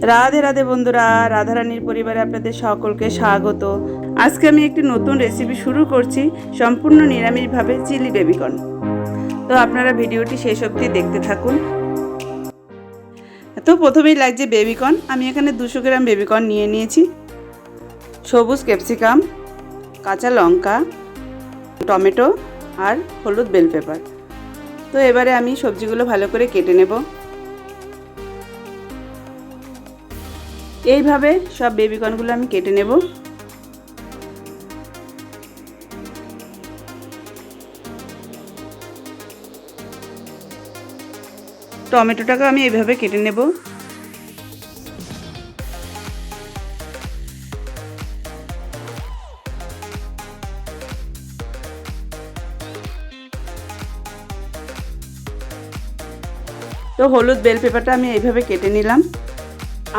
রাধে রাধে বন্ধুরা, রাধারানীর পরিবারে আপনাদের সকলকে স্বাগত। আজকে আমি একটি নতুন রেসিপি শুরু করছি, সম্পূর্ণ নিরামিষভাবে চিলি বেবিকর্ন। তো আপনারা ভিডিওটি শেষ অবধি দেখতে থাকুন। তো প্রথমেই লাগছে বেবিকর্ন। আমি এখানে 200 গ্রাম বেবিকর্ন নিয়ে নিয়েছি, সবুজ ক্যাপসিকাম, কাঁচা লঙ্কা, টমেটো আর হলুদ বেল পেপার। তো এবারে আমি সবজিগুলো ভালো করে কেটে নেব। এইভাবে সব বেবিকর্নগুলো আমি কেটে নেব। টমেটোটাকে আমি এইভাবে কেটে নেব। তো হলুদ বেল পেপারটা আমি এইভাবে কেটে নিলাম।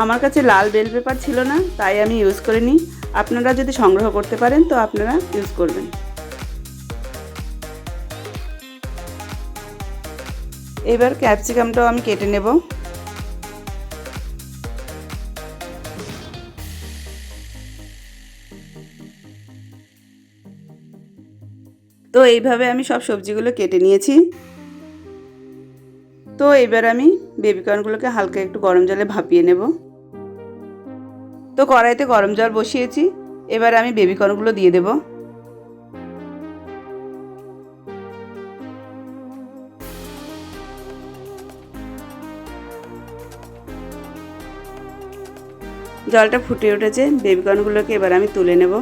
আমার কাছে লাল বেল পেপার ছিল না, তাই আমি ইউজ করিনি। আপনারা যদি সংগ্রহ করতে পারেন তো আপনারা ইউজ করবেন। এবার ক্যাপসিকামটাও আমি কেটে নেব। তো এইভাবে আমি সব সবজিগুলো কেটে নিয়েছি। তো এবার আমি বেবিকর্নগুলোকে হালকা একটু গরম জলে ভাপিয়ে নেব। তো কড়াইতে গরম জল বসিয়েছি, এবার আমি বেবিকর্নগুলো দিয়ে দেব। জলটা ফুটে উঠেছে, বেবিকর্নগুলোকে এবার আমি তুলে নেব।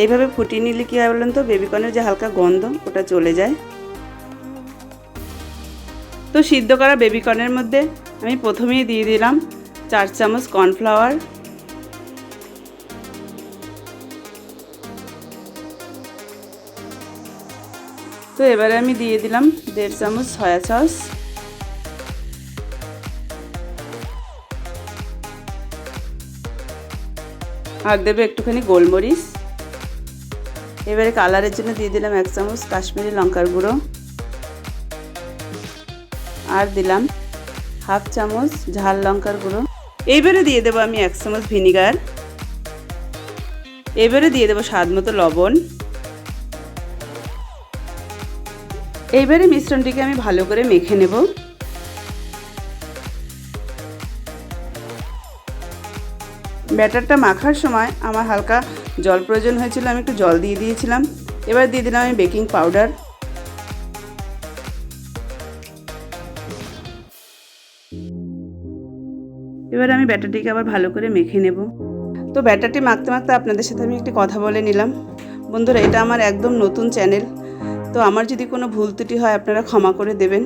এইভাবে ফুটিয়ে নিলে কী হয় বলুন তো, বেবিকর্নের যে হালকা গন্ধ ওটা চলে যায়। তো সিদ্ধ করা বেবিকর্নের মধ্যে আমি প্রথমেই দিয়ে দিলাম 4 চামচ কর্নফ্লাওয়ার, তো এবারে আমি দিয়ে দিলাম 1.5 চামচ সয়া সস, আর দেবো একটুখানি গোলমরিচ। এবারে কালারের জন্য দিয়ে দিলাম 1 চামচ কাশ্মীরি লঙ্কার গুঁড়ো, আর দিলাম 1/2 চামচ ঝাল লঙ্কার গুঁড়ো। এইবারে দিয়ে দেবো আমি 1 চামচ ভিনিগার। এবারে দিয়ে দেবো স্বাদ মতো লবণ। এইবারে মিশ্রণটিকে আমি ভালো করে মেখে নেব। ব্যাটারটা মাখার সময় আমার হালকা জল প্রয়োজন হয়েছিল, আমি একটু জল দিয়ে দিয়েছিলাম। এবার দিয়ে দিলাম আমি বেকিং পাউডার। এবার আমি ব্যাটারটিকে আবার ভালো করে মেখে নেব। তো ব্যাটারটি মাখতে মাখতে আপনাদের সাথে আমি একটি কথা বলে নিলাম। বন্ধুরা, এটা আমার একদম নতুন চ্যানেল, তো আমার যদি কোনো ভুল ত্রুটি হয় আপনারা ক্ষমা করে দেবেন।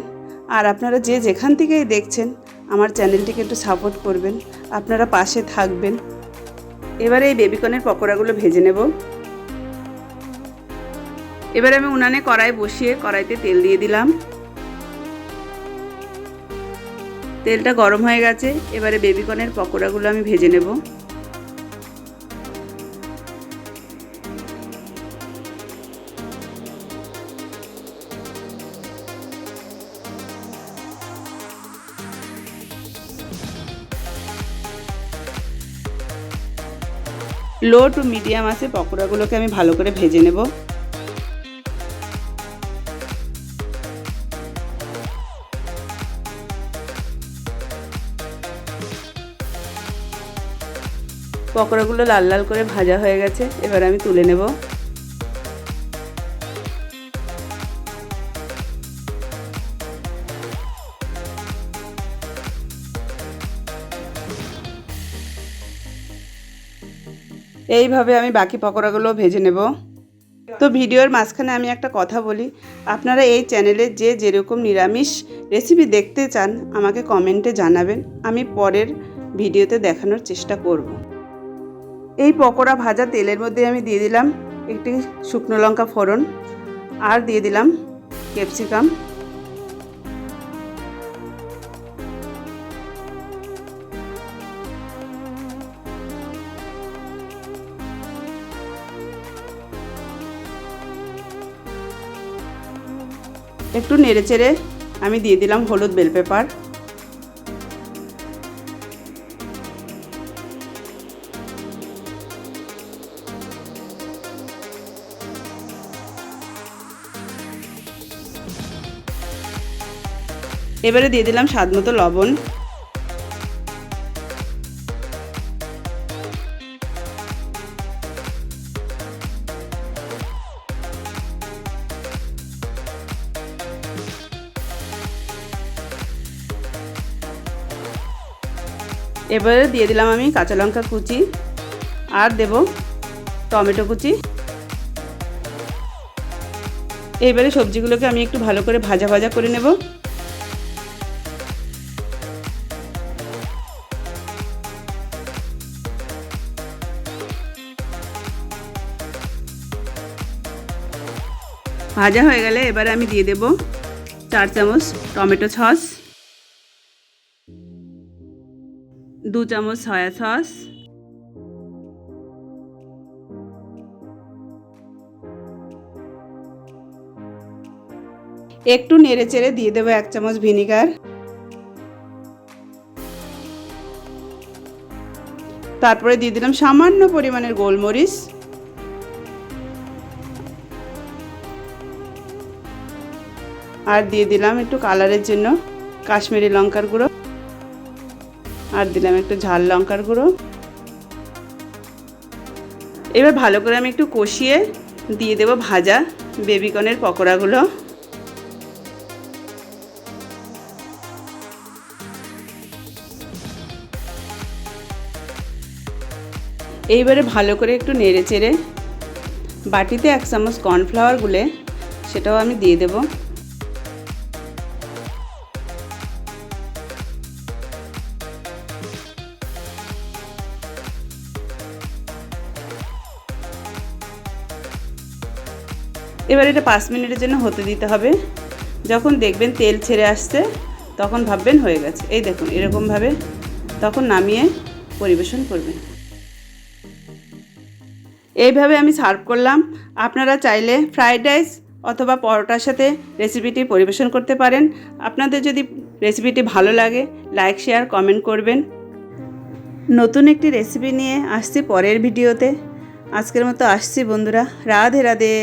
আর আপনারা যে যেখান থেকেই দেখছেন আমার চ্যানেলটিকে একটু সাপোর্ট করবেন, আপনারা পাশে থাকবেন। এবারে এই বেবিকর্নের পকোড়াগুলো ভেজে নেব। এবারে আমি উনানে কড়াই বসিয়ে কড়াইতে তেল দিয়ে দিলাম। তেলটা গরম হয়ে গেছে, এবারে বেবিকর্নের পকোড়াগুলো আমি ভেজে নেব। লো টু মিডিয়াম আছে পকোড়াগুলোকে আমি ভালো করে ভেজে নেব। পকোড়াগুলো লাল লাল করে ভাজা হয়ে গেছে, এবার আমি তুলে নেব। এইভাবে আমি বাকি পকোড়াগুলো ভেজে নেব। তো ভিডিওর মাঝখানে আমি একটা কথা বলি, আপনারা এই চ্যানেলে যে যেরকম নিরামিষ রেসিপি দেখতে চান আমাকে কমেন্টে জানাবেন, আমি পরের ভিডিওতে দেখানোর চেষ্টা করব। এই পকোড়া ভাজা তেলের মধ্যে আমি দিয়ে দিলাম একটি শুকনো লঙ্কা ফোড়ন, আর দিয়ে দিলাম ক্যাপসিকাম। একটু নেড়েচেড়ে আমি দিয়ে দিলাম হলুদ বেল পেপার। এবারে দিয়ে দিলাম স্বাদ মতো লবণ। এবারে দিয়ে দিলাম আমি কাঁচা লঙ্কা কুচি আর দেব টমেটো কুচি। এবারে সবজিগুলোকে আমি একটু ভালো করে ভাজা ভাজা করে নেব। ভাজা হয়ে গেলে এবারে আমি দিয়ে দেব 4 চামচ টমেটো সস, 2 চামচ সয়া সস, একটু নেড়ে চেড়ে দিয়ে দেবো 1 চামচ ভিনিগার। তারপরে দিয়ে দিলাম সামান্য পরিমাণের গোলমরিচ, আর দিয়ে দিলাম একটু কালারের জন্য কাশ্মীরি লঙ্কার গুঁড়ো, আর দিলাম একটু ঝাল লঙ্কার গুঁড়ো। এবার ভালো করে আমি একটু কষিয়ে দিয়ে দেব ভাজা বেবিকর্নের পকোড়াগুলো। এইবারে ভালো করে একটু নেড়ে চেড়ে বাটিতে 1 চামচ কর্নফ্লাওয়ার গুলে সেটাও আমি দিয়ে দেব। এবার এটা 5 মিনিটের জন্য হতে দিতে হবে। যখন দেখবেন তেল ছেড়ে আসছে তখন ভাববেন হয়ে গেছে। এই দেখুন এরকমভাবে তখন নামিয়ে পরিবেশন করবেন। এইভাবে আমি সার্ভ করলাম। আপনারা চাইলে ফ্রাইড রাইস অথবা পরোটার সাথে রেসিপিটি পরিবেশন করতে পারেন। আপনাদের যদি রেসিপিটি ভালো লাগে লাইক শেয়ার কমেন্ট করবেন। নতুন একটি রেসিপি নিয়ে আসছি পরের ভিডিওতে। আজকের মতো আসছি বন্ধুরা, রাধে রাধে।